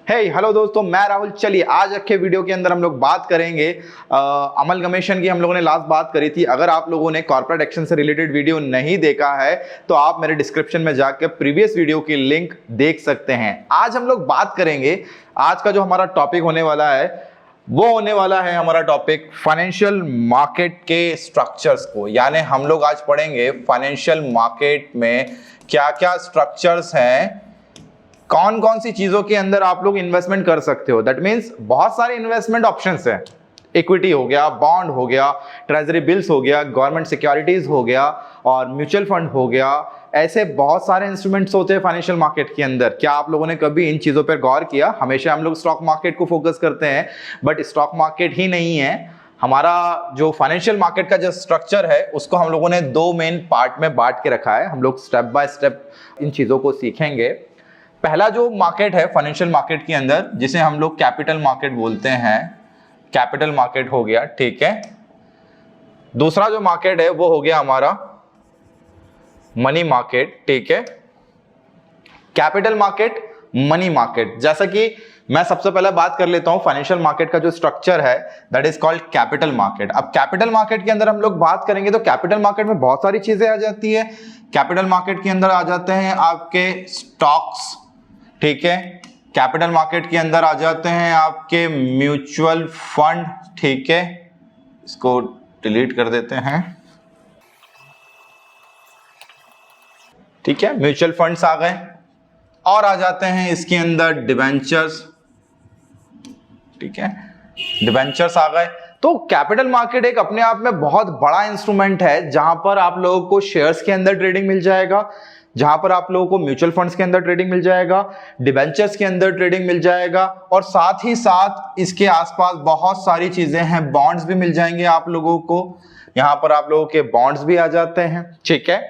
Hello दोस्तों, मैं राहुल। चलिए आज के वीडियो के अंदर हम लोग बात करेंगे अमलगमेशन की। हम लोगों ने लास्ट बात करी थी। अगर आप लोगों ने कॉर्पोरेट एक्शन से रिलेटेड वीडियो नहीं देखा है तो आप मेरे डिस्क्रिप्शन में जाकर प्रीवियस वीडियो की लिंक देख सकते हैं। आज हम लोग बात करेंगे, आज का जो हमारा टॉपिक होने वाला है वो होने वाला है हमारा टॉपिक फाइनेंशियल मार्केट के स्ट्रक्चर्स को। यानी हम लोग आज पढ़ेंगे फाइनेंशियल मार्केट में क्या क्या स्ट्रक्चर्स हैं, कौन कौन सी चीजों के अंदर आप लोग इन्वेस्टमेंट कर सकते हो। दैट मीन्स बहुत सारे इन्वेस्टमेंट ऑप्शंस हैं। इक्विटी हो गया, बॉन्ड हो गया, ट्रेजरी बिल्स हो गया, गवर्नमेंट सिक्योरिटीज हो गया और म्यूचुअल फंड हो गया। ऐसे बहुत सारे इंस्ट्रूमेंट्स होते हैं फाइनेंशियल मार्केट के अंदर। क्या आप लोगों ने कभी इन चीजों पर गौर किया? हमेशा हम लोग स्टॉक मार्केट को फोकस करते हैं, बट स्टॉक मार्केट ही नहीं है हमारा जो फाइनेंशियल मार्केट का जो स्ट्रक्चर है उसको हम लोगों ने दो मेन पार्ट में बांट के रखा है। हम लोग स्टेप बाय स्टेप इन चीजों को सीखेंगे। पहला जो मार्केट है फाइनेंशियल मार्केट के अंदर, जिसे हम लोग कैपिटल मार्केट बोलते हैं, कैपिटल मार्केट हो गया, ठीक है। दूसरा जो मार्केट है वो हो गया हमारा मनी मार्केट, ठीक है। Capital market, money market. जैसा कि मैं सबसे पहले बात कर लेता हूं फाइनेंशियल मार्केट का जो स्ट्रक्चर है, that is called capital market. अब कैपिटल मार्केट के अंदर हम लोग बात करेंगे तो कैपिटल मार्केट में बहुत सारी चीजें आ जाती है। कैपिटल मार्केट के अंदर आ जाते हैं आपके स्टॉक्स, ठीक है। कैपिटल मार्केट के अंदर आ जाते हैं आपके म्यूचुअल फंड, ठीक है। इसको डिलीट कर देते हैं, ठीक है। म्यूचुअल फंड्स आ गए और आ जाते हैं इसके अंदर डिबेंचर्स, ठीक है। डिबेंचर्स आ गए। तो कैपिटल मार्केट एक अपने आप में बहुत बड़ा इंस्ट्रूमेंट है जहां पर आप लोगों को शेयर्स के अंदर ट्रेडिंग मिल जाएगा, जहां पर आप लोगों को म्यूचुअल फंड्स के अंदर ट्रेडिंग मिल जाएगा, डिबेंचर्स के अंदर ट्रेडिंग मिल जाएगा और साथ ही साथ इसके आसपास बहुत सारी चीजें हैं। बॉन्ड्स भी मिल जाएंगे आप लोगों को, यहां पर आप लोगों के बॉन्ड्स भी आ जाते हैं, ठीक है।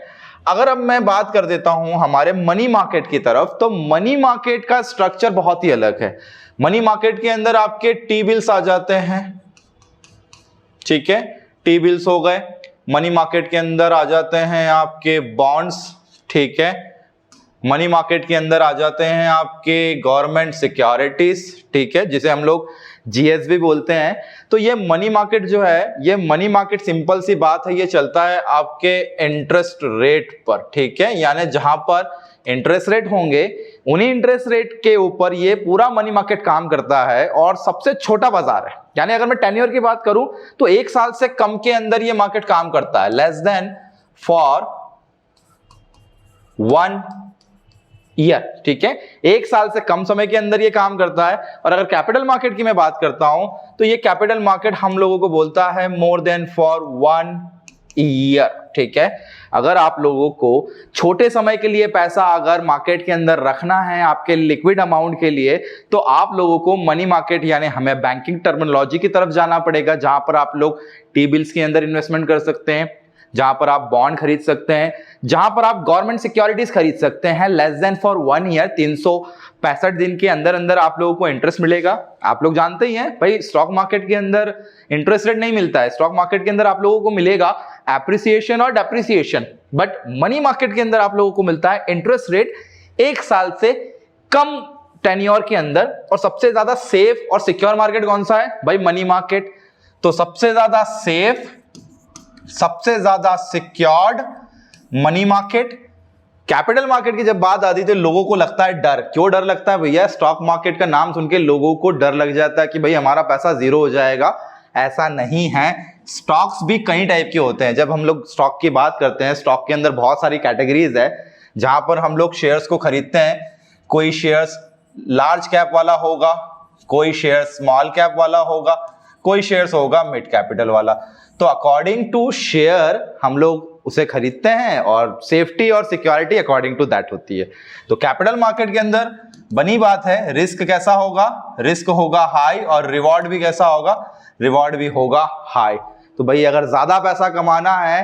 अगर अब मैं बात कर देता हूं हमारे मनी मार्केट की तरफ, तो मनी मार्केट का स्ट्रक्चर बहुत ही अलग है। मनी मार्केट के अंदर आपके टी बिल्स आ जाते हैं, ठीक है। टी बिल्स हो गए। मनी मार्केट के अंदर आ जाते हैं आपके बॉन्ड्स, ठीक है। मनी मार्केट के अंदर आ जाते हैं आपके गवर्नमेंट सिक्योरिटीज, ठीक है, जिसे हम लोग जीएसबी बोलते हैं। तो ये मनी मार्केट जो है, ये मनी मार्केट सिंपल सी बात है, ये चलता है आपके इंटरेस्ट रेट पर, ठीक है। यानी जहां पर इंटरेस्ट रेट होंगे उन्हीं इंटरेस्ट रेट के ऊपर ये पूरा मनी मार्केट काम करता है और सबसे छोटा बाजार है। यानी अगर मैं टेन्योर की बात करूं तो 1 साल से कम के अंदर ये मार्केट काम करता है, लेस देन फॉर 1 ईयर, ठीक है। 1 साल से कम समय के अंदर ये काम करता है। और अगर कैपिटल मार्केट की मैं बात करता हूं तो ये कैपिटल मार्केट हम लोगों को बोलता है मोर देन फॉर 1 ईयर, ठीक है। अगर आप लोगों को छोटे समय के लिए पैसा अगर मार्केट के अंदर रखना है आपके लिक्विड अमाउंट के लिए, तो आप लोगों को मनी मार्केट यानी हमें बैंकिंग टर्मिनोलॉजी की तरफ जाना पड़ेगा, जहां पर आप लोग टी बिल्स के अंदर इन्वेस्टमेंट कर सकते हैं, जहां पर आप बॉन्ड खरीद सकते हैं, जहां पर आप गवर्नमेंट सिक्योरिटीज खरीद सकते हैं। लेस देन फॉर 1 ईयर, 365 दिन के अंदर अंदर आप लोगों को इंटरेस्ट मिलेगा। आप लोग जानते ही हैं भाई, स्टॉक मार्केट के अंदर इंटरेस्ट रेट नहीं मिलता है। स्टॉक मार्केट के अंदर आप लोगों को मिलेगा एप्रिसिएशन और डेप्रिसिएशन, बट मनी मार्केट के अंदर आप लोगों को मिलता है इंटरेस्ट रेट 1 साल से कम टेन्योर के अंदर। और सबसे ज्यादा सेफ और सिक्योर मार्केट कौन सा है भाई? Money market. तो सबसे ज्यादा सेफ, सबसे ज्यादा secured money market. Capital market की जब बात आती है तो लोगों को लगता है डर। क्यों डर लगता है भैया? स्टॉक मार्केट का नाम सुन के लोगों को डर लग जाता है कि भाई हमारा पैसा जीरो हो जाएगा। ऐसा नहीं है। स्टॉक्स भी कई टाइप के होते हैं। जब हम लोग स्टॉक की बात करते हैं, स्टॉक के अंदर बहुत सारी कैटेगरीज है जहां पर हम लोग शेयर्स को खरीदते हैं। कोई शेयर्स लार्ज कैप वाला होगा, कोई शेयर स्मॉल कैप वाला होगा, कोई शेयर्स होगा मिड कैपिटल वाला। तो अकॉर्डिंग टू शेयर हम लोग उसे खरीदते हैं और सेफ्टी और सिक्योरिटी अकॉर्डिंग टू दैट होती है। तो कैपिटल मार्केट के अंदर बनी बात है, रिस्क कैसा होगा? रिस्क होगा हाई और रिवॉर्ड भी कैसा होगा? रिवॉर्ड भी होगा हाई। तो भाई अगर ज्यादा पैसा कमाना है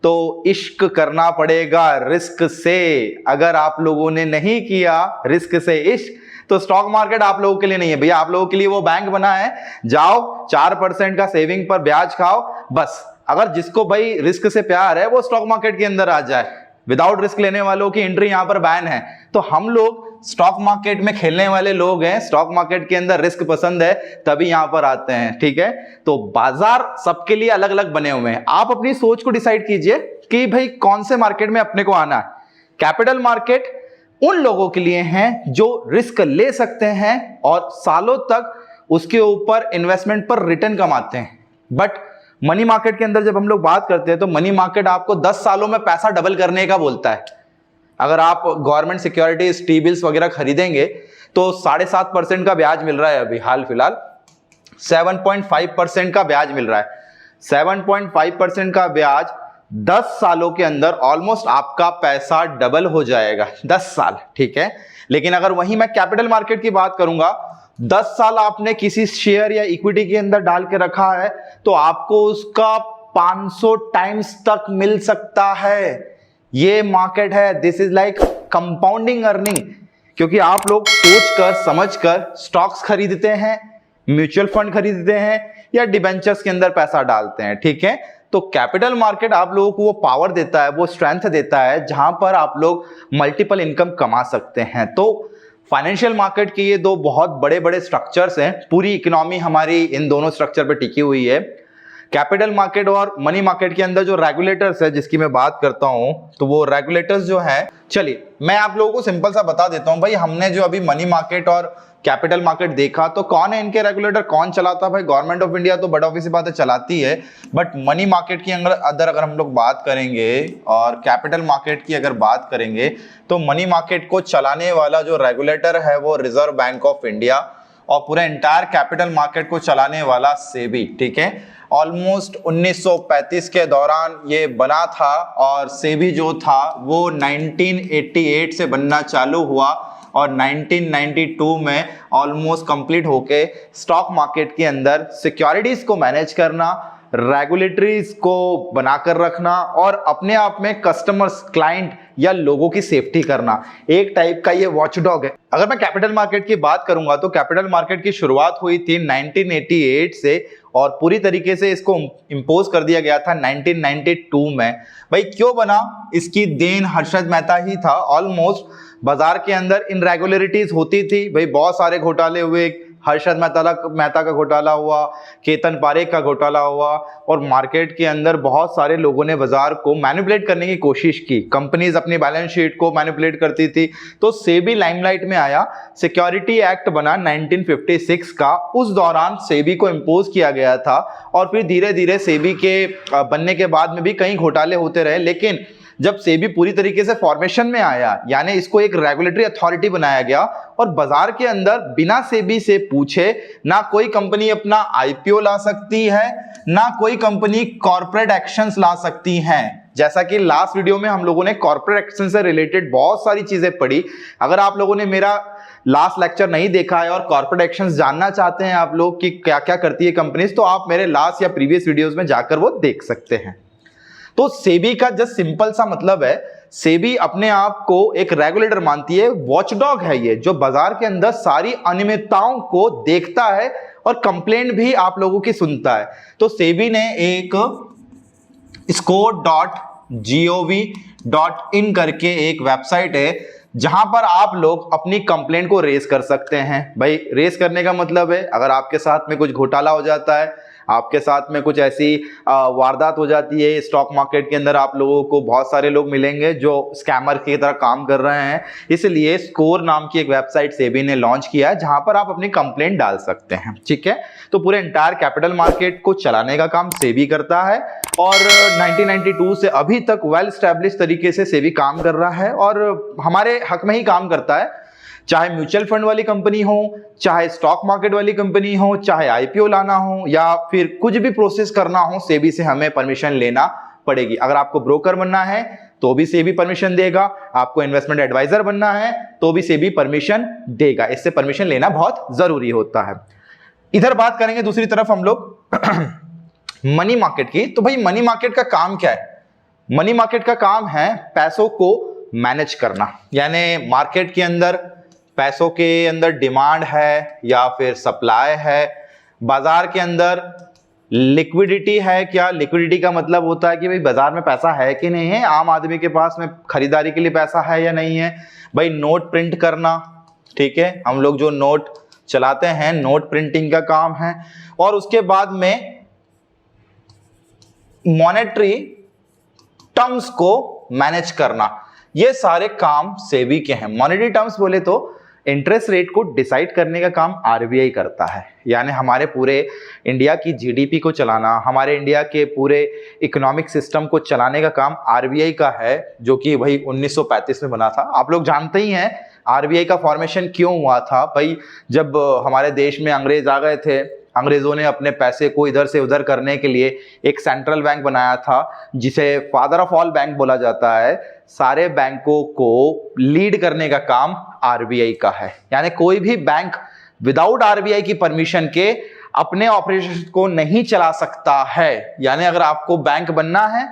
तो इश्क करना पड़ेगा रिस्क से। अगर आप लोगों ने नहीं किया रिस्क से इश्क तो स्टॉक मार्केट आप लोगों के लिए नहीं है भैया। आप लोगों के लिए वो बैंक बना है, जाओ 4% का सेविंग पर ब्याज खाओ बस। अगर जिसको भाई रिस्क से प्यार है वो स्टॉक मार्केट के अंदर आ जाए, विदाउट रिस्क लेने वालों की एंट्री यहाँ पर बैन है। तो हम लोग स्टॉक मार्केट में खेलने वाले लोग हैं, स्टॉक मार्केट के अंदर रिस्क पसंद है, तभी यहां पर आते हैं, ठीक है। तो बाजार सबके लिए अलग अलग बने हुए हैं। आप अपनी सोच को डिसाइड कीजिए कि भाई कौन से मार्केट में अपने को आना है। कैपिटल मार्केट उन लोगों के लिए हैं जो रिस्क ले सकते हैं और सालों तक उसके ऊपर इन्वेस्टमेंट पर रिटर्न कमाते हैं। बट मनी मार्केट के अंदर जब हम लोग बात करते हैं तो मनी मार्केट आपको 10 सालों में पैसा डबल करने का बोलता है। अगर आप गवर्नमेंट सिक्योरिटीज, टी बिल्स वगैरह खरीदेंगे तो 7.5% का ब्याज मिल रहा है, अभी हाल फिलहाल 7.5% का ब्याज मिल रहा है। 7.5% का ब्याज 10 सालों के अंदर ऑलमोस्ट आपका पैसा डबल हो जाएगा, 10 साल, ठीक है। लेकिन अगर वहीं मैं कैपिटल मार्केट की बात करूंगा, 10 साल आपने किसी शेयर या इक्विटी के अंदर डाल के रखा है तो आपको उसका 500 टाइम्स तक मिल सकता है। ये मार्केट है, this is like compounding earning, क्योंकि आप लोग सोचकर समझकर स्टॉक्स खरीदते हैं, म्यूचुअल फंड खरीदते हैं या डिबेंचर्स के अंदर पैसा डालते हैं, ठीक है। तो कैपिटल मार्केट आप लोगों को वो पावर देता है, वो स्ट्रेंथ देता है जहां पर आप लोग मल्टीपल इनकम कमा सकते हैं। तो फाइनेंशियल मार्केट के ये दो बहुत बड़े बड़े स्ट्रक्चर्स हैं, पूरी इकोनॉमी हमारी इन दोनों स्ट्रक्चर पर टिकी हुई है। कैपिटल मार्केट और मनी मार्केट के अंदर जो रेगुलेटर्स है जिसकी मैं बात करता हूं, तो वो रेगुलेटर्स जो है, चलिए मैं आप लोगों को सिंपल सा बता देता हूं। भाई हमने जो अभी मनी मार्केट और कैपिटल मार्केट देखा, तो कौन है इनके रेगुलेटर, कौन चलाता है? भाई गवर्नमेंट ऑफ इंडिया तो बड़ा ऑब्वियस बात है चलाती है। बट मनी मार्केट की अंदर अगर हम लोग बात करेंगे और कैपिटल मार्केट की अगर बात करेंगे, तो मनी मार्केट को चलाने वाला जो रेगुलेटर है वो रिजर्व बैंक ऑफ इंडिया, और पूरे एंटायर कैपिटल मार्केट को चलाने वाला सेबी, ठीक है। ऑलमोस्ट 1935 के दौरान ये बना था और सेबी जो था वो 1988 से बनना चालू हुआ और 1992 में ऑलमोस्ट कंप्लीट होके स्टॉक मार्केट के अंदर सिक्योरिटीज को मैनेज करना, रेगुलेटरीज को बनाकर रखना और अपने आप में कस्टमर्स, क्लाइंट या लोगों की सेफ्टी करना, एक टाइप का ये वॉचडॉग है। अगर मैं कैपिटल मार्केट की बात करूंगा तो कैपिटल मार्केट की शुरुआत हुई थी 1988 से और पूरी तरीके से इसको इंपोज कर दिया गया था 1992 में। भाई क्यों बना, इसकी देन हर्षद मेहता ही था। ऑलमोस्ट बाजार के अंदर इनरेगुलरिटीज होती थी, भाई बहुत सारे घोटाले हुए, हर्षद मेहता का घोटाला हुआ, केतन पारेख का घोटाला हुआ और मार्केट के अंदर बहुत सारे लोगों ने बाजार को मैनिपुलेट करने की कोशिश की। कंपनीज अपनी बैलेंस शीट को मैनिपुलेट करती थी, तो सेबी लाइमलाइट में आया। सिक्योरिटी एक्ट बना 1956 का, उस दौरान सेबी को इंपोज किया गया था और फिर धीरे धीरे सेबी के बनने के बाद में भी कई घोटाले होते रहे। लेकिन जब सेबी पूरी तरीके से फॉर्मेशन में आया, यानी इसको एक रेगुलेटरी अथॉरिटी बनाया गया और बाजार के अंदर बिना सेबी से पूछे ना कोई कंपनी अपना आईपीओ ला सकती है, ना कोई कंपनी कॉर्पोरेट एक्शंस ला सकती है। जैसा कि लास्ट वीडियो में हम लोगों ने कॉर्पोरेट एक्शन से रिलेटेड बहुत सारी चीजें पढ़ी। अगर आप लोगों ने मेरा लास्ट लेक्चर नहीं देखा है और कॉर्पोरेट एक्शंस जानना चाहते हैं आप लोग कि क्या क्या करती है कंपनीज, तो आप मेरे लास्ट या प्रीवियस वीडियोस में जाकर वो देख सकते हैं। तो सेबी का जस्ट सिंपल सा मतलब है, सेबी अपने आप को एक रेगुलेटर मानती है, वॉचडॉग है ये, जो बाजार के अंदर सारी अनियमितताओं को देखता है और कंप्लेंट भी आप लोगों की सुनता है। तो सेबी ने एक score.gov.in करके एक वेबसाइट है जहां पर आप लोग अपनी कंप्लेंट को रेज कर सकते हैं। भाई रेज करने का मतलब है, अगर आपके साथ में कुछ घोटाला हो जाता है, आपके साथ में कुछ ऐसी वारदात हो जाती है स्टॉक मार्केट के अंदर, आप लोगों को बहुत सारे लोग मिलेंगे जो स्कैमर की तरह काम कर रहे हैं। इसलिए स्कोर नाम की एक वेबसाइट सेबी ने लॉन्च किया है जहां पर आप अपनी कंप्लेंट डाल सकते हैं, ठीक है। तो पूरे एंटायर कैपिटल मार्केट को चलाने का काम सेबी करता है और 1992 से अभी तक वेल स्टैब्लिश तरीके से सेबी काम कर रहा है और हमारे हक में ही काम करता है। चाहे म्यूचुअल फंड वाली कंपनी हो, चाहे स्टॉक मार्केट वाली कंपनी हो, चाहे आईपीओ लाना हो या फिर कुछ भी प्रोसेस करना हो, सेबी से हमें परमिशन लेना पड़ेगी। अगर आपको ब्रोकर बनना है तो भी सेबी परमिशन देगा, आपको इन्वेस्टमेंट एडवाइजर बनना है तो भी सेबी परमिशन देगा। इससे परमिशन लेना बहुत जरूरी होता है। इधर बात करेंगे दूसरी तरफ हम लोग मनी मार्केट की। तो भाई मनी मार्केट का काम क्या है? मनी मार्केट का काम है पैसों को मैनेज करना, यानी मार्केट के अंदर पैसों के अंदर डिमांड है या फिर सप्लाई है, बाजार के अंदर लिक्विडिटी है क्या? लिक्विडिटी का मतलब होता है कि भाई बाजार में पैसा है कि नहीं है, आम आदमी के पास में खरीदारी के लिए पैसा है या नहीं है। भाई नोट प्रिंट करना, ठीक है, हम लोग जो नोट चलाते हैं नोट प्रिंटिंग का काम है। और उसके बाद में मॉनेटरी टर्म्स को मैनेज करना, ये सारे काम सेबी के हैं। मॉनेटरी टर्म्स बोले तो इंटरेस्ट रेट को डिसाइड करने का काम आरबीआई करता है, यानी हमारे पूरे इंडिया की जीडीपी को चलाना, हमारे इंडिया के पूरे इकोनॉमिक सिस्टम को चलाने का काम आरबीआई का है, जो कि भाई 1935 में बना था। आप लोग जानते ही हैं आरबीआई का फॉर्मेशन क्यों हुआ था। भाई जब हमारे देश में अंग्रेज आ गए थे, अंग्रेजों ने अपने पैसे को इधर से उधर करने के लिए एक सेंट्रल बैंक बनाया था, जिसे फादर ऑफ ऑल बैंक बोला जाता है। सारे बैंकों को लीड करने का काम आरबीआई का है, यानी कोई भी बैंक विदाउट आरबीआई की परमिशन के अपने ऑपरेशन को नहीं चला सकता है। यानी अगर आपको बैंक बनना है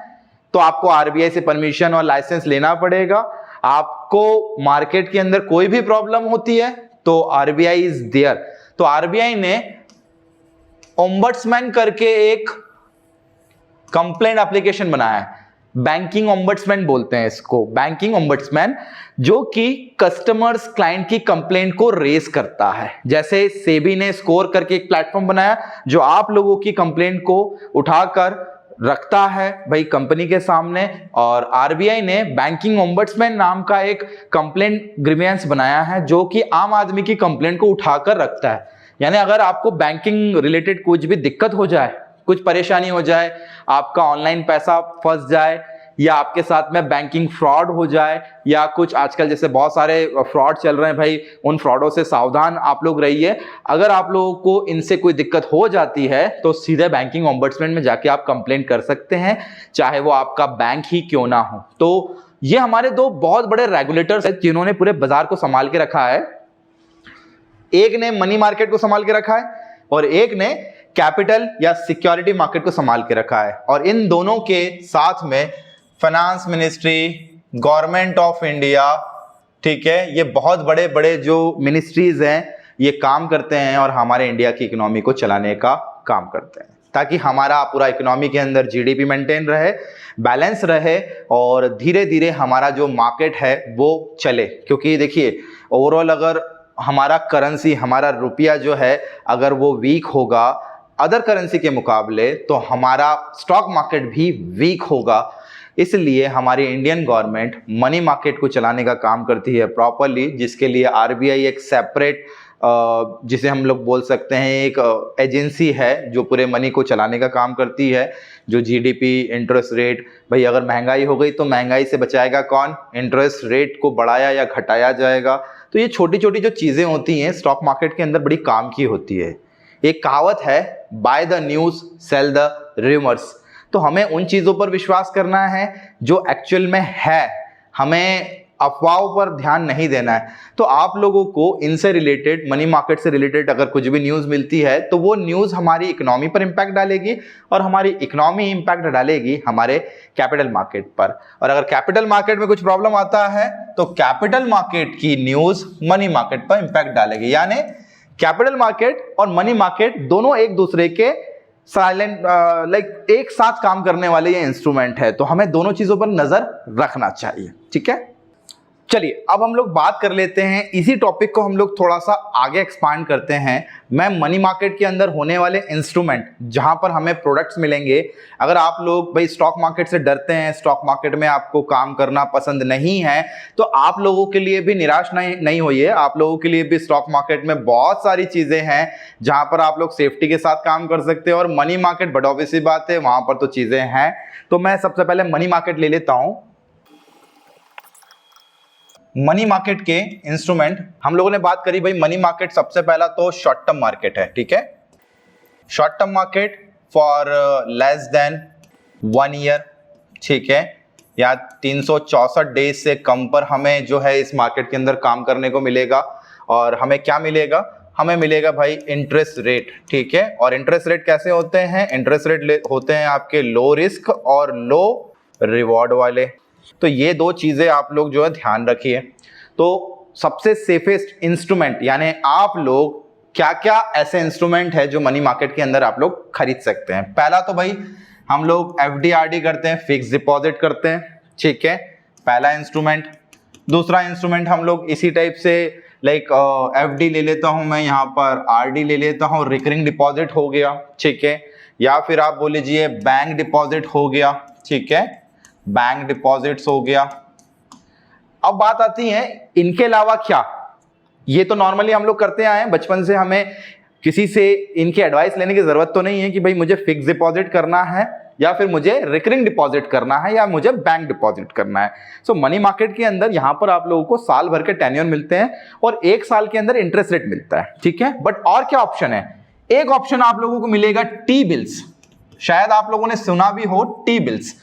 तो आपको आरबीआई से परमिशन और लाइसेंस लेना पड़ेगा। आपको मार्केट के अंदर कोई भी प्रॉब्लम होती है तो आरबीआई इज देयर। तो आरबीआई ने ओम्बड्समैन करके एक कंप्लेंट एप्लीकेशन बनाया है, बैंकिंग ओम्बड्समैन बोलते हैं इसको, बैंकिंग ओम्बड्समैन, जो कि कस्टमर्स क्लाइंट की कंप्लेंट को रेज करता है। जैसे सेबी ने स्कोर करके एक प्लेटफॉर्म बनाया जो आप लोगों की कंप्लेंट को उठाकर रखता है भाई कंपनी के सामने, और आरबीआई ने बैंकिंग ओम्बड्समैन नाम का एक कंप्लेंट ग्रीवियंस बनाया है जो कि आम आदमी की कंप्लेंट को उठाकर रखता है। यानी अगर आपको बैंकिंग रिलेटेड कुछ भी दिक्कत हो जाए, कुछ परेशानी हो जाए, आपका ऑनलाइन पैसा फंस जाए, या आपके साथ में बैंकिंग फ्रॉड हो जाए, या कुछ आजकल जैसे बहुत सारे फ्रॉड चल रहे हैं भाई, उन फ्रॉडों से सावधान आप लोग रहिए। अगर आप लोगों को इनसे कोई दिक्कत हो जाती है तो सीधे बैंकिंग ओम्बड्समैन में जाके आप कंप्लेंट कर सकते हैं, चाहे वो आपका बैंक ही क्यों ना हो। तो ये हमारे दो बहुत बड़े रेगुलेटर्स हैं जिन्होंने पूरे बाजार को संभाल के रखा है। एक ने मनी मार्केट को संभाल के रखा है और एक ने कैपिटल या सिक्योरिटी मार्केट को संभाल के रखा है। और इन दोनों के साथ में finance ministry, government of India, ठीक है, ये बहुत बड़े बड़े जो मिनिस्ट्रीज हैं ये काम करते हैं और हमारे इंडिया की इकोनॉमी को चलाने का काम करते हैं, ताकि हमारा पूरा इकोनॉमी के अंदर जीडीपी मेंटेन रहे, बैलेंस रहे और धीरे धीरे हमारा जो मार्केट है वो चले। क्योंकि देखिए ओवरऑल अगर हमारा करेंसी, हमारा रुपया जो है अगर वो वीक होगा अदर करेंसी के मुकाबले, तो हमारा स्टॉक मार्केट भी वीक होगा। इसलिए हमारी इंडियन गवर्नमेंट मनी मार्केट को चलाने का काम करती है प्रॉपरली, जिसके लिए आरबीआई एक सेपरेट जिसे हम लोग बोल सकते हैं एक एजेंसी है जो पूरे मनी को चलाने का काम करती है। जो जीडीपी, इंटरेस्ट रेट, भाई अगर महंगाई हो गई तो महंगाई से बचाएगा कौन? इंटरेस्ट रेट को बढ़ाया या घटाया जाएगा। तो ये छोटी छोटी जो चीज़ें होती हैं स्टॉक मार्केट के अंदर बड़ी काम की होती है। एक कहावत है, by the news sell the rumours. तो हमें उन चीज़ों पर विश्वास करना है जो एक्चुअल में है, हमें अफवाहों पर ध्यान नहीं देना है। तो आप लोगों को इनसे रिलेटेड, मनी मार्केट से रिलेटेड अगर कुछ भी न्यूज़ मिलती है तो वो न्यूज़ हमारी इकोनॉमी पर इम्पैक्ट डालेगी और हमारी इकोनॉमी इम्पैक्ट डालेगी हमारे कैपिटल मार्केट पर। और अगर कैपिटल मार्केट में कुछ प्रॉब्लम आता है तो कैपिटल मार्केट की न्यूज़ मनी मार्केट पर इम्पैक्ट डालेगी। यानी कैपिटल मार्केट और मनी मार्केट दोनों एक दूसरे के साइलेंट एक साथ काम करने वाले ये इंस्ट्रूमेंट है। तो हमें दोनों चीज़ों पर नज़र रखना चाहिए, ठीक है। चलिए अब हम लोग बात कर लेते हैं, इसी टॉपिक को हम लोग थोड़ा सा आगे एक्सपांड करते हैं। मैं मनी मार्केट के अंदर होने वाले इंस्ट्रूमेंट जहां पर हमें प्रोडक्ट्स मिलेंगे, अगर आप लोग भाई स्टॉक मार्केट से डरते हैं, स्टॉक मार्केट में आपको काम करना पसंद नहीं है, तो आप लोगों के लिए भी निराश नहीं होइए। आप लोगों के लिए भी स्टॉक मार्केट में बहुत सारी चीज़ें हैं जहां पर आप लोग सेफ्टी के साथ काम कर सकते हैं। और मनी मार्केट बट ऑब्वियस सी बात है वहां पर तो चीज़ें हैं। तो मैं सबसे पहले मनी मार्केट ले लेता हूं। मनी मार्केट के इंस्ट्रूमेंट हम लोगों ने बात करी, भाई मनी मार्केट सबसे पहला तो शॉर्ट टर्म मार्केट है, ठीक है। Short term market for less than 1 year, ठीक है, या 364 डेज से कम पर हमें जो है इस मार्केट के अंदर काम करने को मिलेगा। और हमें क्या मिलेगा? हमें मिलेगा भाई इंटरेस्ट रेट, ठीक है। और इंटरेस्ट रेट कैसे होते हैं? इंटरेस्ट रेट होते हैं आपके लो रिस्क और लो रिवॉर्ड वाले। तो ये दो चीज़ें आप लोग जो है ध्यान रखिए। तो सबसे सेफेस्ट इंस्ट्रूमेंट यानी आप लोग क्या क्या ऐसे इंस्ट्रूमेंट है जो मनी मार्केट के अंदर आप लोग खरीद सकते हैं। पहला तो भाई हम लोग एफडी आरडी करते हैं, फिक्स डिपॉजिट करते हैं, ठीक है, पहला इंस्ट्रूमेंट। दूसरा इंस्ट्रूमेंट हम लोग इसी टाइप से लाइक एफडी ले लेता हूं मैं, यहाँ पर आरडी ले लेता हूं, रिकरिंग डिपॉजिट हो गया, ठीक है, या फिर आप बोल लीजिए बैंक डिपॉजिट हो गया, ठीक है, बैंक डिपॉजिट्स हो गया। अब बात आती है इनके अलावा क्या, ये तो नॉर्मली हम लोग करते आए हैं बचपन से, हमें किसी से इनकी एडवाइस लेने की जरूरत तो नहीं है कि भाई मुझे फिक्स डिपॉजिट करना है या फिर मुझे रिकरिंग डिपॉजिट करना है या मुझे बैंक डिपॉजिट करना है। सो मनी मार्केट के अंदर यहां पर आप लोगों को साल भर के टेन्योर मिलते हैं और 1 साल के अंदर इंटरेस्ट रेट मिलता है, ठीक है। बट और क्या ऑप्शन है, एक ऑप्शन आप लोगों को मिलेगा टी बिल्स। शायद आप लोगों ने सुना भी हो टी बिल्स।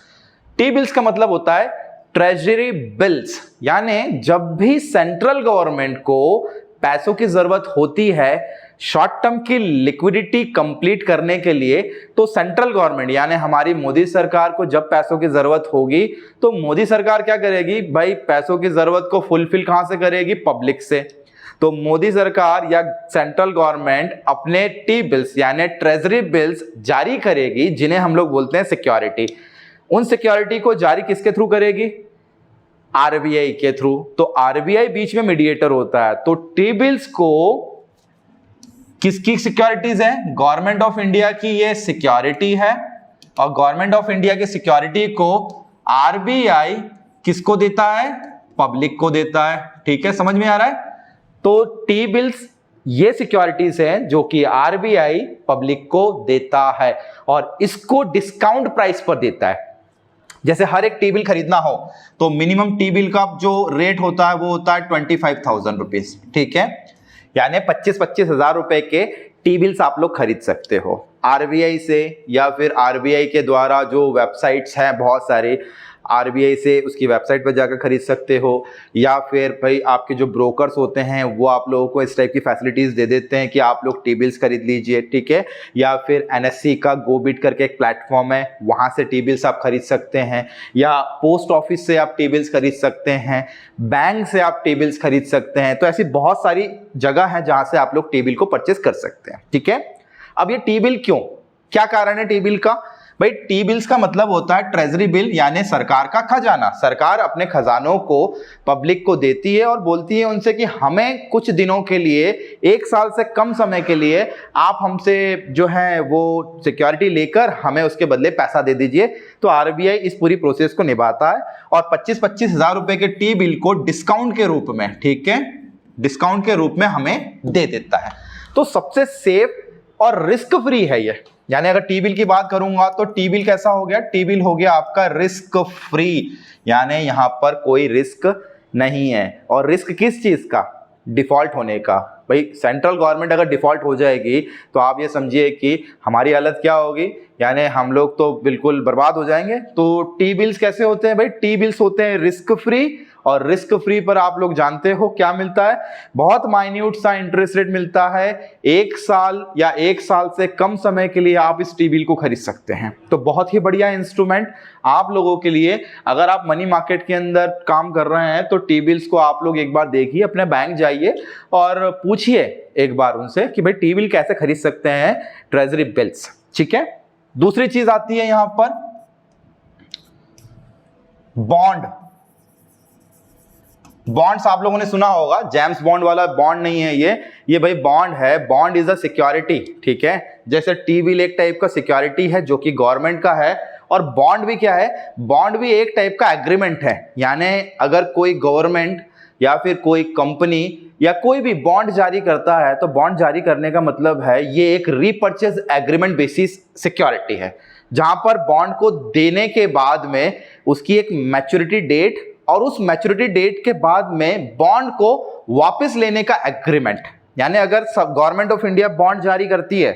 टी बिल्स का मतलब होता है ट्रेजरी बिल्स, यानी जब भी सेंट्रल गवर्नमेंट को पैसों की जरूरत होती है शॉर्ट टर्म की लिक्विडिटी कंप्लीट करने के लिए, तो सेंट्रल गवर्नमेंट यानी हमारी मोदी सरकार को जब पैसों की जरूरत होगी तो मोदी सरकार क्या करेगी भाई, पैसों की जरूरत को फुलफिल कहां से करेगी, पब्लिक से। तो मोदी सरकार या सेंट्रल गवर्नमेंट अपने टी बिल्स यानी ट्रेजरी बिल्स जारी करेगी, जिन्हें हम लोग बोलते हैं सिक्योरिटी। उन सिक्योरिटी को जारी किसके थ्रू करेगी, आरबीआई के थ्रू। तो आरबीआई बीच में मीडिएटर होता है। तो टी बिल्स को किसकी सिक्योरिटीज है, गवर्नमेंट ऑफ इंडिया की ये सिक्योरिटी है, और गवर्नमेंट ऑफ इंडिया की सिक्योरिटी को आरबीआई किसको देता है, पब्लिक को देता है, ठीक है, समझ में आ रहा है। तो टी बिल्स ये सिक्योरिटीज है जो कि आरबीआई पब्लिक को देता है और इसको डिस्काउंट प्राइस पर देता है। जैसे हर एक टी बिल खरीदना हो तो मिनिमम टी बिल का जो रेट होता है वो होता है 25,000 रुपीज, ठीक है, यानी 25-25 हजार रुपए के टी बिल्स आप लोग खरीद सकते हो आरबीआई से, या फिर आरबीआई के द्वारा जो वेबसाइट्स हैं बहुत सारे, आरबीआई से उसकी वेबसाइट पर जाकर खरीद सकते हो, या फिर भाई आपके जो ब्रोकर्स होते हैं वो आप लोगों को इस टाइप की फैसिलिटीज दे देते हैं कि आप लोग टी बिल्स खरीद लीजिए, ठीक है, या फिर एनएससी का गोबिट करके एक प्लेटफॉर्म है, वहां से टी बिल्स आप खरीद सकते हैं, या पोस्ट ऑफिस से आप टी बिल्स खरीद सकते हैं, बैंक से आप टी बिल्स खरीद सकते हैं। तो ऐसी बहुत सारी जगह है जहां से आप लोग टी बिल को परचेस कर सकते हैं, ठीक है। अब ये टी बिल क्यों, क्या कारण है टी बिल का, भाई टी बिल्स का मतलब होता है ट्रेजरी बिल यानी सरकार का खजाना। सरकार अपने खजानों को पब्लिक को देती है और बोलती है उनसे कि हमें कुछ दिनों के लिए, 1 साल से कम समय के लिए आप हमसे जो है वो सिक्योरिटी लेकर हमें उसके बदले पैसा दे दीजिए। तो आरबीआई इस पूरी प्रोसेस को निभाता है और 25-25 हजार रुपए के टी बिल को डिस्काउंट के रूप में, ठीक है, डिस्काउंट के रूप में हमें दे देता है। तो सबसे सेफ और रिस्क फ्री है ये, यानी अगर टी बिल की बात करूंगा तो टी बिल कैसा हो गया, टी बिल हो गया आपका रिस्क फ्री, यानी यहां पर कोई रिस्क नहीं है। और रिस्क किस चीज का, डिफॉल्ट होने का। भाई सेंट्रल गवर्नमेंट अगर डिफॉल्ट हो जाएगी तो आप ये समझिए कि हमारी हालत क्या होगी, यानी हम लोग तो बिल्कुल बर्बाद हो जाएंगे। तो टी बिल्स कैसे होते हैं भाई, टी बिल्स होते हैं रिस्क फ्री, और रिस्क फ्री पर आप लोग जानते हो क्या मिलता है, बहुत माइन्यूट सा इंटरेस्ट रेट मिलता है। 1 साल या 1 साल से कम समय के लिए आप इस टी बिल को खरीद सकते हैं। तो बहुत ही बढ़िया इंस्ट्रूमेंट आप लोगों के लिए। अगर आप मनी मार्केट के अंदर काम कर रहे हैं तो टी बिल्स को आप लोग एक बार देखिए, अपने बैंक जाइए और पूछिए एक बार उनसे कि भाई टी बिल कैसे खरीद सकते हैं, ट्रेजरी बिल्स, ठीक है। दूसरी चीज आती है यहां पर बॉन्ड। बॉन्ड्स आप लोगों ने सुना होगा, जेम्स बॉन्ड वाला बॉन्ड नहीं है ये भाई बॉन्ड है। बॉन्ड इज अ सिक्योरिटी, ठीक है, जैसे टी बिल एक टाइप का सिक्योरिटी है जो कि गवर्नमेंट का है, और बॉन्ड भी क्या है, बॉन्ड भी एक टाइप का एग्रीमेंट है। यानी अगर कोई गवर्नमेंट या फिर कोई कंपनी या कोई भी बॉन्ड जारी करता है तो बॉन्ड जारी करने का मतलब है ये एक रीपर्चेज एग्रीमेंट बेसिस सिक्योरिटी है, जहां पर बॉन्ड को देने के बाद में उसकी एक मैच्योरिटी डेट और उस मैच्योरिटी डेट के बाद में बॉन्ड को वापस लेने का एग्रीमेंट। यानी अगर गवर्नमेंट ऑफ इंडिया बॉन्ड जारी करती है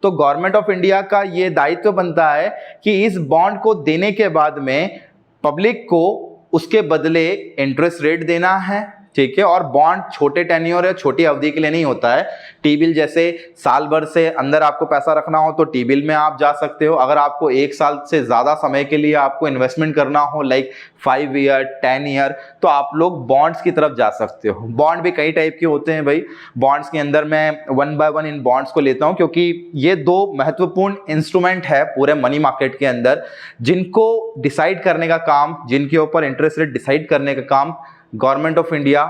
तो गवर्नमेंट ऑफ इंडिया का यह दायित्व बनता है कि इस बॉन्ड को देने के बाद में पब्लिक को उसके बदले इंटरेस्ट रेट देना है, ठीक है। और बॉन्ड छोटे टेन्योर या छोटी अवधि के लिए नहीं होता है। टी बिल जैसे साल भर से अंदर आपको पैसा रखना हो तो टी बिल में आप जा सकते हो। अगर आपको 1 साल से ज्यादा समय के लिए आपको इन्वेस्टमेंट करना हो लाइक 5 ईयर 10 ईयर तो आप लोग बॉन्ड्स की तरफ जा सकते हो। बॉन्ड भी कई टाइप के होते हैं भाई। बॉन्ड्स के अंदर मैं 1 बाय 1 इन बॉन्ड्स को लेता हूं क्योंकि ये 2 महत्वपूर्ण इंस्ट्रूमेंट है पूरे मनी मार्केट के अंदर जिनको डिसाइड करने का काम, जिनके ऊपर इंटरेस्ट रेट डिसाइड करने का काम गवर्नमेंट ऑफ इंडिया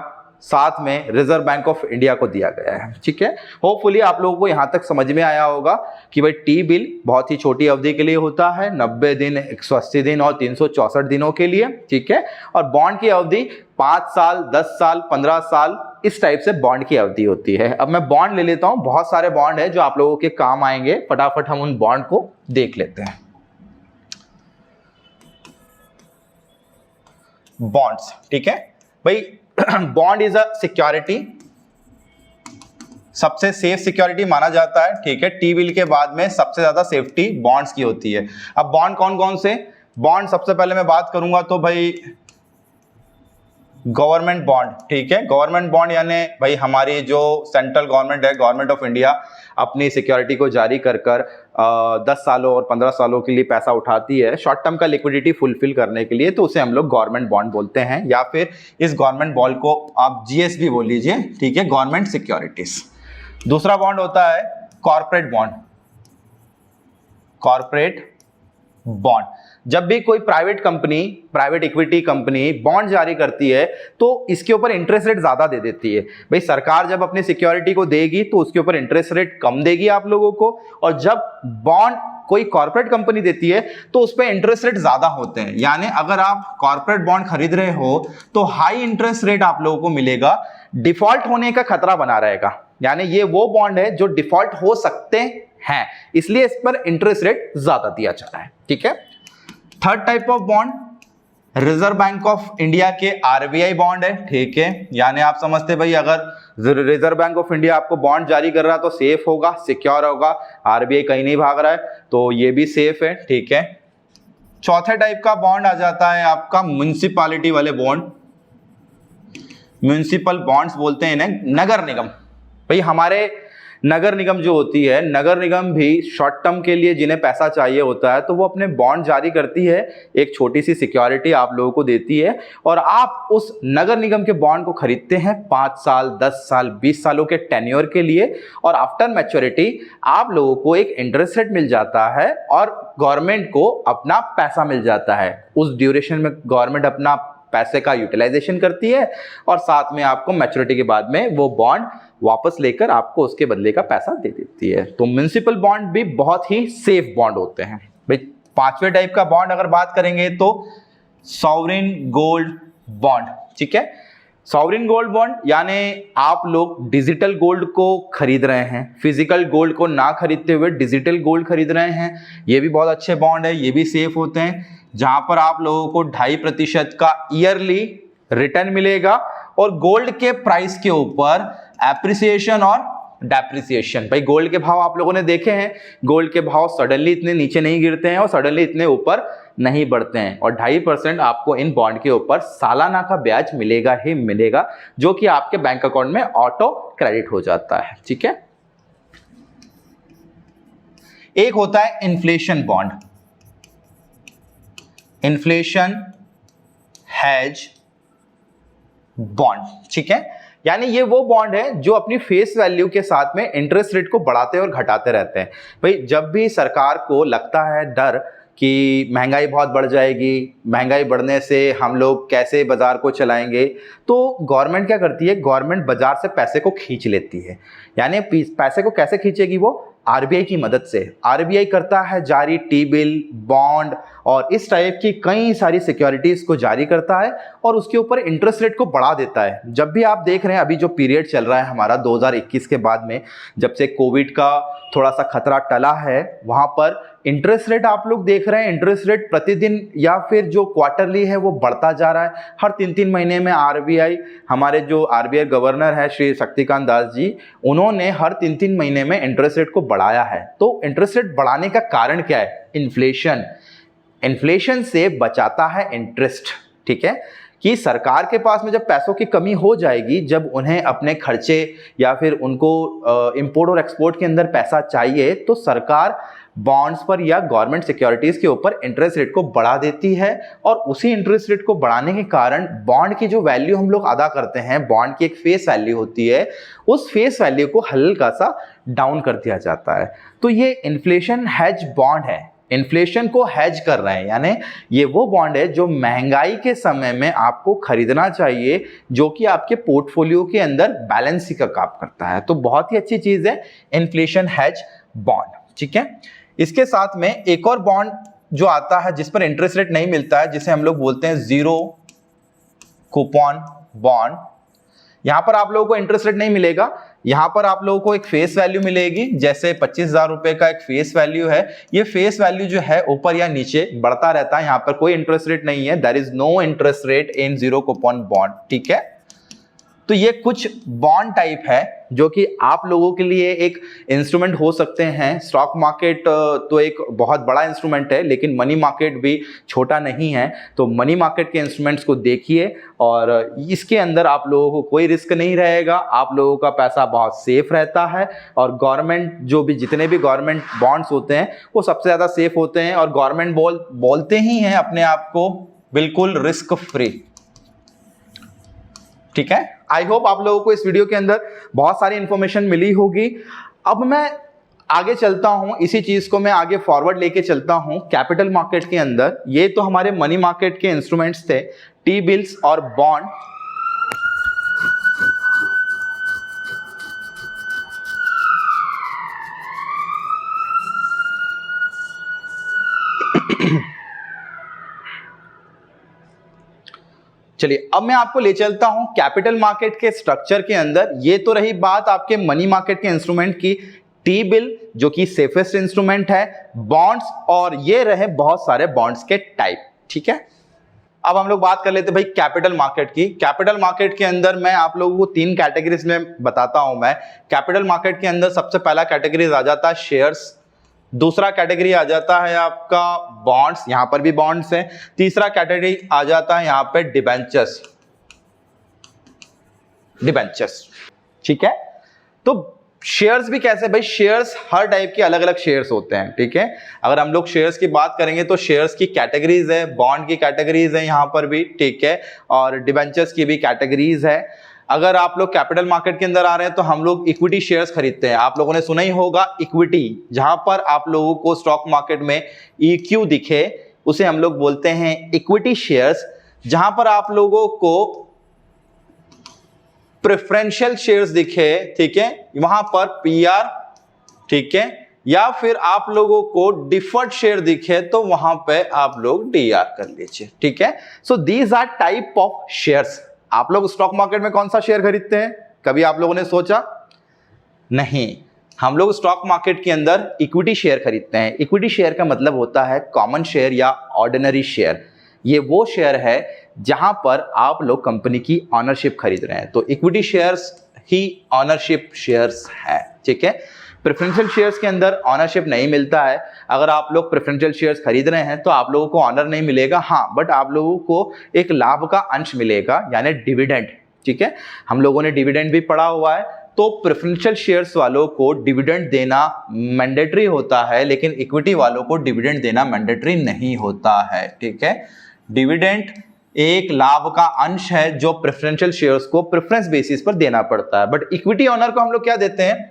साथ में रिजर्व बैंक ऑफ इंडिया को दिया गया है। ठीक है, होपफुली आप लोगों को यहां तक समझ में आया होगा कि भाई टी बिल बहुत ही छोटी अवधि के लिए होता है, 90 दिन, 180 दिन और 364 दिनों के लिए। ठीक है, और बॉन्ड की अवधि 5 साल, 10 साल, 15 साल, इस टाइप से बॉन्ड की अवधि होती है। अब मैं बॉन्ड ले लेता हूं, बहुत सारे बॉन्ड है जो आप लोगों के काम आएंगे। फटाफट हम उन बॉन्ड को देख लेते हैं। बॉन्ड्स, ठीक है भाई। बॉन्ड इज अ सिक्योरिटी, सबसे सेफ सिक्योरिटी माना जाता है। ठीक है, टी बिल के बाद में सबसे ज्यादा सेफ्टी बॉन्ड्स की होती है। अब बॉन्ड कौन कौन से? बॉन्ड सबसे पहले मैं बात करूंगा तो भाई गवर्नमेंट बॉन्ड। ठीक है, गवर्नमेंट बॉन्ड यानी भाई हमारी जो सेंट्रल गवर्नमेंट है, गवर्नमेंट ऑफ इंडिया अपनी सिक्योरिटी को जारी कर 10 सालों और 15 सालों के लिए पैसा उठाती है शॉर्ट टर्म का लिक्विडिटी फुलफिल करने के लिए, तो उसे हम लोग गवर्नमेंट बॉन्ड बोलते हैं। या फिर इस गवर्नमेंट बॉन्ड को आप जीएस भी बोल लीजिए। ठीक है, गवर्नमेंट सिक्योरिटीज। दूसरा बॉन्ड होता है कॉर्पोरेट बॉन्ड। कॉर्पोरेट बॉन्ड, जब भी कोई private company, private equity company bond जारी करती है तो इसके ऊपर इंटरेस्ट रेट ज्यादा दे देती है। भाई सरकार जब अपनी सिक्योरिटी को देगी तो उसके ऊपर इंटरेस्ट रेट कम देगी आप लोगों को, और जब बॉन्ड कोई कॉर्पोरेट कंपनी देती है तो उस पर इंटरेस्ट रेट ज्यादा होते हैं। यानी अगर आप कॉर्पोरेट बॉन्ड खरीद रहे हो तो हाई इंटरेस्ट रेट आप लोगों को मिलेगा, डिफॉल्ट होने का खतरा बना रहेगा। यानी ये वो बॉन्ड है जो डिफॉल्ट हो सकते हैं, इसलिए इस पर इंटरेस्ट रेट ज्यादा दिया जा रहा है। ठीक है, third type of bond reserve bank of India के आरबीआई बॉन्ड है। ठीक है, यानी आप समझते भाई अगर रिजर्व बैंक ऑफ इंडिया आपको बॉन्ड जारी कर रहा है तो सेफ होगा, सिक्योर होगा, आरबीआई कहीं नहीं भाग रहा है, तो ये भी सेफ है। ठीक है, चौथे टाइप का बॉन्ड आ जाता है आपका म्युनिसिपैलिटी वाले बॉन्ड। म्युनिसिपल बॉन्ड्स बोलते हैं इन्हें, नगर निगम। भाई हमारे नगर निगम जो होती है, नगर निगम भी शॉर्ट टर्म के लिए जिन्हें पैसा चाहिए होता है तो वो अपने बॉन्ड जारी करती है, एक छोटी सी सिक्योरिटी आप लोगों को देती है और आप उस नगर निगम के बॉन्ड को खरीदते हैं 5 साल, 10 साल, 20 सालों के टेन्योर के लिए, और आफ्टर मैच्योरिटी आप लोगों को एक इंटरेस्ट रेट मिल जाता है और गवर्नमेंट को अपना पैसा मिल जाता है। उस ड्यूरेशन में गवर्नमेंट अपना पैसे का यूटिलाइजेशन करती है और साथ में आपको मैच्योरिटी के बाद में वो बॉन्ड वापस लेकर आपको उसके बदले का पैसा दे देती है। तो म्युनिसिपल बॉन्ड भी बहुत ही सेफ बॉन्ड होते हैं। भाई पांचवें टाइप का बॉन्ड अगर बात करेंगे तो सॉवरेन गोल्ड बॉन्ड। ठीक है, सॉवरेन गोल्ड बॉन्ड यानी आप लोग डिजिटल गोल्ड को खरीद रहे हैं, फिजिकल गोल्ड को ना खरीदते हुए डिजिटल गोल्ड खरीद रहे हैं। ये भी बहुत अच्छे बॉन्ड है, ये भी सेफ होते हैं, जहां पर आप लोगों को 2.5% का ईयरली रिटर्न मिलेगा और गोल्ड के प्राइस के ऊपर एप्रिसिएशन और डेप्रिसिएशन। भाई गोल्ड के भाव आप लोगों ने देखे हैं, गोल्ड के भाव सडनली इतने नीचे नहीं गिरते हैं और सडनली इतने ऊपर नहीं बढ़ते हैं, और 2.5% आपको इन बॉन्ड के ऊपर सालाना का ब्याज मिलेगा ही मिलेगा, जो कि आपके बैंक अकाउंट में ऑटो क्रेडिट हो जाता है। ठीक है, एक होता है inflation bond, inflation hedge bond. ठीक है, यानी ये वो बॉन्ड है जो अपनी फेस वैल्यू के साथ में इंटरेस्ट रेट को बढ़ाते और घटाते रहते हैं। भाई जब भी सरकार को लगता है डर कि महंगाई बहुत बढ़ जाएगी, महंगाई बढ़ने से हम लोग कैसे बाजार को चलाएंगे, तो गवर्नमेंट क्या करती है, गवर्नमेंट बाजार से पैसे को खींच लेती है। यानी पैसे को कैसे खींचेगी वो? आरबीआई की मदद से। आरबीआई करता है जारी टी बिल, बॉन्ड और इस टाइप की कई सारी सिक्योरिटीज को जारी करता है और उसके ऊपर इंटरेस्ट रेट को बढ़ा देता है। जब भी आप देख रहे हैं अभी जो पीरियड चल रहा है हमारा 2021 के बाद में, जब से कोविड का थोड़ा सा खतरा टला है, वहां पर इंटरेस्ट रेट आप लोग देख रहे हैं, इंटरेस्ट रेट प्रतिदिन या फिर जो क्वार्टरली है वो बढ़ता जा रहा है। हर 3-3 महीने में आरबीआई, हमारे जो आरबीआई गवर्नर है श्री शक्तिकांत दास जी, उन्होंने हर 3-3 महीने में इंटरेस्ट रेट को बढ़ाया है। तो इंटरेस्ट रेट बढ़ाने का कारण क्या है? इन्फ्लेशन। इन्फ्लेशन से बचाता है इंटरेस्ट। ठीक है, कि सरकार के पास में जब पैसों की कमी हो जाएगी, जब उन्हें अपने खर्चे या फिर उनको इंपोर्ट और एक्सपोर्ट के अंदर पैसा चाहिए, तो सरकार बॉन्ड्स पर या गवर्नमेंट सिक्योरिटीज के ऊपर इंटरेस्ट रेट को बढ़ा देती है। और उसी इंटरेस्ट रेट को बढ़ाने के कारण बॉन्ड की जो वैल्यू हम लोग अदा करते हैं, बॉन्ड की एक फेस वैल्यू होती है, उस फेस वैल्यू को हल्का सा डाउन कर दिया जाता है। तो ये इन्फ्लेशन हेज बॉन्ड है, इन्फ्लेशन को हेज कर रहे हैं, यानी ये वो बॉन्ड है जो महंगाई के समय में आपको खरीदना चाहिए, जो कि आपके पोर्टफोलियो के अंदर बैलेंसिंग का काम करता है। तो बहुत ही अच्छी चीज है इन्फ्लेशन हेज बॉन्ड, ठीक है। इसके साथ में एक और बॉन्ड जो आता है जिस पर इंटरेस्ट रेट नहीं मिलता है, जिसे हम लोग बोलते हैं जीरो कूपन बॉन्ड। यहां पर आप लोगों को इंटरेस्ट रेट नहीं मिलेगा, यहां पर आप लोगों को एक फेस वैल्यू मिलेगी। जैसे 25,000 रुपए का एक फेस वैल्यू है, ये फेस वैल्यू जो है ऊपर या नीचे बढ़ता रहता है, यहां पर कोई इंटरेस्ट रेट नहीं है। There is no interest rate in zero coupon bond, ठीक है। तो ये कुछ बॉन्ड टाइप है जो कि आप लोगों के लिए एक इंस्ट्रूमेंट हो सकते हैं। स्टॉक मार्केट तो एक बहुत बड़ा इंस्ट्रूमेंट है, लेकिन मनी मार्केट भी छोटा नहीं है। तो मनी मार्केट के इंस्ट्रूमेंट्स को देखिए, और इसके अंदर आप लोगों को कोई रिस्क नहीं रहेगा, आप लोगों का पैसा बहुत सेफ रहता है। और गवर्नमेंट जो भी जितने भी गवर्नमेंट बॉन्ड्स होते हैं वो सबसे ज़्यादा सेफ होते हैं, और गवर्नमेंट बोलते ही हैं अपने आप को बिल्कुल रिस्क फ्री, ठीक है। आई होप आप लोगों को इस वीडियो के अंदर बहुत सारी इंफॉर्मेशन मिली होगी। अब मैं आगे चलता हूं, इसी चीज को मैं आगे फॉरवर्ड लेके चलता हूं कैपिटल मार्केट के अंदर। ये तो हमारे मनी मार्केट के इंस्ट्रूमेंट्स थे, टी बिल्स और बॉन्ड। चलिए अब मैं आपको ले चलता हूं कैपिटल मार्केट के स्ट्रक्चर के अंदर। ये तो रही बात आपके मनी मार्केट के इंस्ट्रूमेंट की, टी बिल जो कि सेफेस्ट इंस्ट्रूमेंट है, बॉन्ड्स, और ये रहे बहुत सारे बॉन्ड्स के टाइप, ठीक है। अब हम लोग बात कर लेते हैं भाई कैपिटल मार्केट की। कैपिटल मार्केट के अंदर मैं आप लोगों को 3 कैटेगरीज में बताता हूं। मैं कैपिटल मार्केट के अंदर सबसे पहला कैटेगरीज आ जाता है शेयर्स, दूसरा कैटेगरी आ जाता है आपका बॉन्ड्स, यहां पर भी बॉन्ड्स हैं, तीसरा कैटेगरी आ जाता है यहां पे डिबेंचर्स, ठीक है। तो शेयर्स भी कैसे भाई, शेयर्स हर टाइप के अलग अलग शेयर्स होते हैं, ठीक है। अगर हम लोग शेयर्स की बात करेंगे तो शेयर्स की कैटेगरीज है, बॉन्ड की कैटेगरीज है यहां पर भी, ठीक है, और डिबेंचर्स की भी कैटेगरीज है। अगर आप लोग कैपिटल मार्केट के अंदर आ रहे हैं तो हम लोग इक्विटी शेयर्स खरीदते हैं। आप लोगों ने सुना ही होगा इक्विटी, जहां पर आप लोगों को स्टॉक मार्केट में EQ दिखे उसे हम लोग बोलते हैं इक्विटी शेयर्स। जहां पर आप लोगों को प्रेफरेंशियल शेयर्स दिखे, ठीक है, वहां पर PR, ठीक है, या फिर आप लोगों को डिफर्ड शेयर दिखे तो वहां पे आप लोग DR कर लीजिए, ठीक है। So these are type of shares. आप लोग स्टॉक मार्केट में कौन सा शेयर खरीदते हैं, कभी आप लोगों ने सोचा? नहीं, हम लोग स्टॉक मार्केट के अंदर इक्विटी शेयर खरीदते हैं। इक्विटी शेयर का मतलब होता है कॉमन शेयर या ऑर्डिनरी शेयर। ये वो शेयर है जहां पर आप लोग कंपनी की ऑनरशिप खरीद रहे हैं, तो इक्विटी शेयर्स ही ऑनरशिप शेयर्स है, ठीक है। प्रेफरेंशियल शेयर्स के अंदर ऑनरशिप नहीं मिलता है। अगर आप लोग प्रेफरेंशियल शेयर्स खरीद रहे हैं तो आप लोगों को ऑनर नहीं मिलेगा, हाँ, बट आप लोगों को एक लाभ का अंश मिलेगा, यानी डिविडेंड, ठीक है। हम लोगों ने डिविडेंड भी पढ़ा हुआ है। तो प्रेफरेंशियल शेयर्स वालों को डिविडेंड देना मैंडेटरी होता है, लेकिन इक्विटी वालों को डिविडेंड देना मैंडेटरी नहीं होता है, ठीक है। डिविडेंड एक लाभ का अंश है जो प्रेफरेंशियल शेयर्स को प्रेफरेंस बेसिस पर देना पड़ता है। बट इक्विटी ओनर को हम लोग क्या देते हैं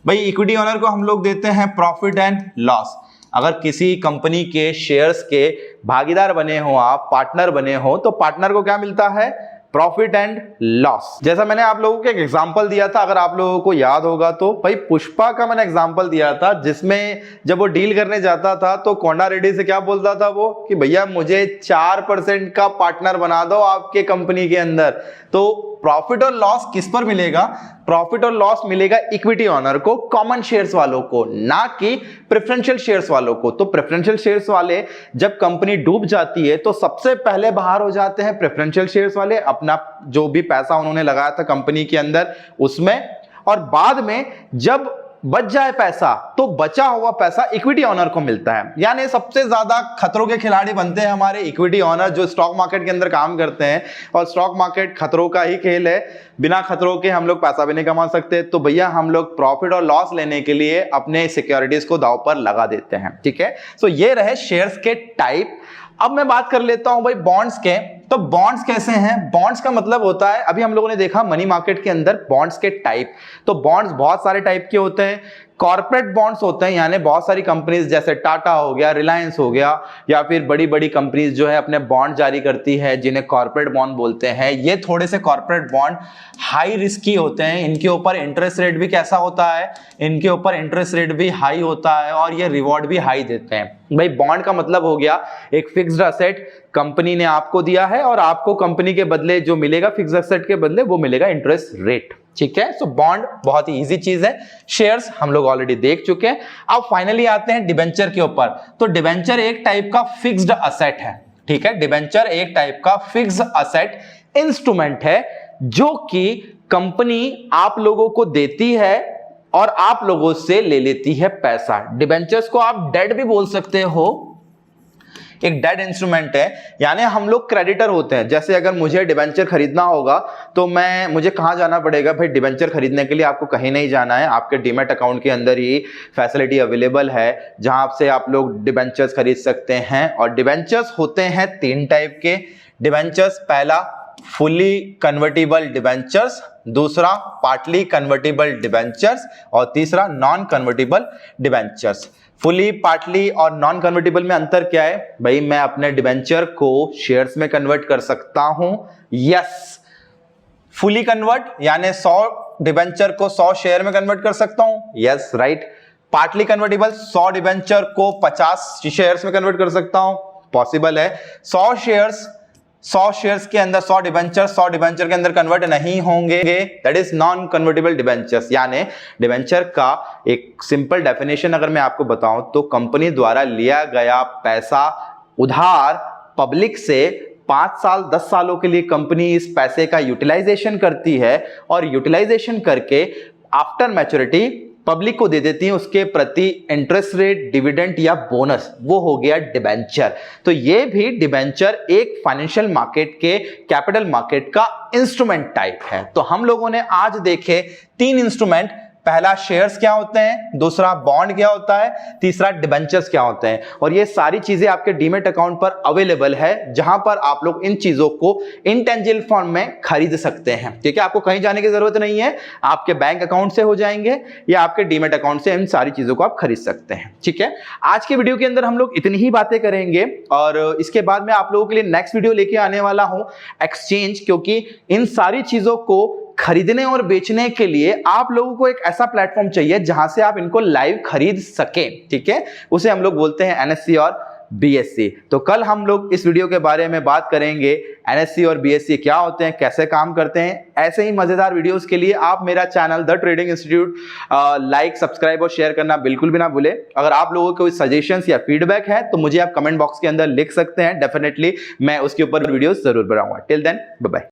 भाई, इक्विटी ओनर को हम लोग देते हैं प्रॉफिट एंड लॉस। अगर किसी कंपनी के शेयर्स के भागीदार बने हो आप, पार्टनर बने हो, तो पार्टनर को क्या मिलता है? Profit and loss. जैसा मैंने आप लोगों को एक एग्जांपल दिया था, अगर आप लोगों को याद होगा तो भाई पुष्पा का मैंने एग्जांपल दिया था, जिसमें जब वो डील करने जाता था तो कोंडा रेड्डी से क्या बोलता था वो कि भैया मुझे 4% का पार्टनर बना दो आपके कंपनी के अंदर। तो प्रॉफिट और लॉस किस पर मिलेगा? प्रॉफिट और लॉस मिलेगा इक्विटी ओनर को, कॉमन शेयर्स वालों को, ना कि प्रेफरेंशियल शेयर्स वालों को। तो प्रेफरेंशियल शेयर्स वाले जब कंपनी डूब जाती है तो सबसे पहले बाहर हो जाते हैं प्रेफरेंशियल शेयर्स वाले, अपना जो भी पैसा उन्होंने लगाया था कंपनी के अंदर उसमें, और बाद में जब बच जाए पैसा तो बचा हुआ पैसा इक्विटी ओनर को मिलता है। यानी सबसे ज्यादा खतरों के खिलाड़ी बनते हैं हमारे इक्विटी ओनर जो स्टॉक मार्केट के अंदर काम करते हैं। और स्टॉक मार्केट खतरों का ही खेल है, बिना खतरों के हम लोग पैसा भी नहीं कमा सकते। तो भैया हम लोग प्रॉफिट और लॉस लेने के लिए अपने सिक्योरिटीज को दांव पर लगा देते हैं। ठीक है, सो ये रहे शेयर्स के टाइप। अब मैं बात कर लेता हूं भाई बॉन्ड्स के। तो बॉन्ड्स कैसे हैं? बॉन्ड्स का मतलब होता है, अभी हम लोगों ने देखा मनी मार्केट के अंदर बॉन्ड्स के टाइप। तो बॉन्ड्स बहुत सारे टाइप के होते हैं। कॉर्पोरेट बॉन्ड्स होते हैं, यानी बहुत सारी कंपनीज जैसे टाटा हो गया, रिलायंस हो गया, या फिर बड़ी बड़ी कंपनीज जो है अपने बॉन्ड जारी करती है जिन्हें कॉर्पोरेट बॉन्ड बोलते हैं। ये थोड़े से कॉर्पोरेट बॉन्ड हाई रिस्की होते हैं। इनके ऊपर इंटरेस्ट रेट भी कैसा होता है? इनके ऊपर इंटरेस्ट रेट भी हाई होता है और ये रिवॉर्ड भी हाई देते हैं। भाई बॉन्ड का मतलब हो गया एक फिक्स्ड असेट कंपनी ने आपको दिया है और आपको कंपनी के बदले जो मिलेगा फिक्स्ड असेट के बदले वो मिलेगा इंटरेस्ट रेट। ठीक है, सो बॉन्ड बहुत ही इजी चीज है। शेयर्स हम लोग ऑलरेडी देख चुके हैं। अब फाइनली आते हैं डिबेंचर के ऊपर। तो डिबेंचर एक टाइप का फिक्स्ड असेट है। ठीक है, डिबेंचर एक टाइप का फिक्स्ड असेट इंस्ट्रूमेंट है जो कि कंपनी आप लोगों को देती है और आप लोगों से ले लेती है पैसा। डिबेंचर्स को आप डेट भी बोल सकते हो, एक डेट इंस्ट्रूमेंट है। यानी हम लोग क्रेडिटर होते हैं। जैसे अगर मुझे डिबेंचर खरीदना होगा तो मुझे कहां जाना पड़ेगा? भाई डिबेंचर खरीदने के लिए आपको कहीं नहीं जाना है, आपके डीमैट अकाउंट के अंदर ही फैसिलिटी अवेलेबल है जहां से आप लोग डिबेंचर्स खरीद सकते हैं। और डिबेंचर्स होते हैं 3 टाइप के डिबेंचर्स। पहला फुली कन्वर्टिबल डिबेंचर्स, दूसरा पार्टली कन्वर्टिबल डिबेंचर्स और तीसरा non convertible debentures. Fully, partly और नॉन कन्वर्टिबल में अंतर क्या है? भाई मैं अपने डिबेंचर को शेयर्स में कन्वर्ट कर सकता हूं। यस, फुली कन्वर्ट यानी 100 डिबेंचर को 100 शेयर में कन्वर्ट कर सकता हूं। Yes, right. Partly convertible 100 debenture को 50 शेयर्स में कन्वर्ट कर सकता हूं, पॉसिबल है। 100 शेयर्स के अंदर 100 डिबेंचर के अंदर कन्वर्ट नहीं होंगे, that is non convertible debentures. यानी डिबेंचर का एक सिंपल डेफिनेशन अगर मैं आपको बताऊं तो कंपनी द्वारा लिया गया पैसा उधार पब्लिक से 5 साल 10 सालों के लिए कंपनी इस पैसे का यूटिलाइजेशन करती है और यूटिलाइजेशन करके आफ्टर मैच्योरिटी पब्लिक को दे देती है उसके प्रति इंटरेस्ट रेट, डिविडेंड या बोनस। वो हो गया डिबेंचर। तो ये भी डिबेंचर एक फाइनेंशियल मार्केट के कैपिटल मार्केट का इंस्ट्रूमेंट टाइप है। तो हम लोगों ने आज देखे 3 इंस्ट्रूमेंट। पहला शेयर्स क्या होते हैं, दूसरा बॉन्ड क्या होता है, तीसरा डिबेंचर्स क्या होते हैं। और ये सारी चीजें आपके डीमैट अकाउंट पर अवेलेबल है जहां पर आप लोग इन चीजों को इंटेंजिबल फॉर्म में खरीद सकते हैं। ठीक है, आपको कहीं जाने की जरूरत नहीं है, आपके बैंक अकाउंट से हो जाएंगे या आपके डीमैट अकाउंट से इन सारी चीजों को आप खरीद सकते हैं। ठीक है, आज के वीडियो के अंदर हम लोग इतनी ही बातें करेंगे और इसके बाद मैं आप लोगों के लिए नेक्स्ट वीडियो लेके आने वाला हूं एक्सचेंज, क्योंकि इन सारी चीजों को खरीदने और बेचने के लिए आप लोगों को एक ऐसा प्लेटफॉर्म चाहिए जहां से आप इनको लाइव खरीद सकें। ठीक है, उसे हम लोग बोलते हैं एनएससी और बीएससी। तो कल हम लोग इस वीडियो के बारे में बात करेंगे एनएससी और बीएससी क्या होते हैं, कैसे काम करते हैं। ऐसे ही मजेदार वीडियोस के लिए आप मेरा channel the trading institute like, subscribe और शेयर करना बिल्कुल भी ना भूले। अगर आप लोगों को कोई सजेशंस या फीडबैक है तो मुझे आप कमेंट बॉक्स के अंदर लिख सकते हैं। डेफिनेटली मैं उसके ऊपर वीडियोस जरूर बनाऊंगा। Till then bye bye.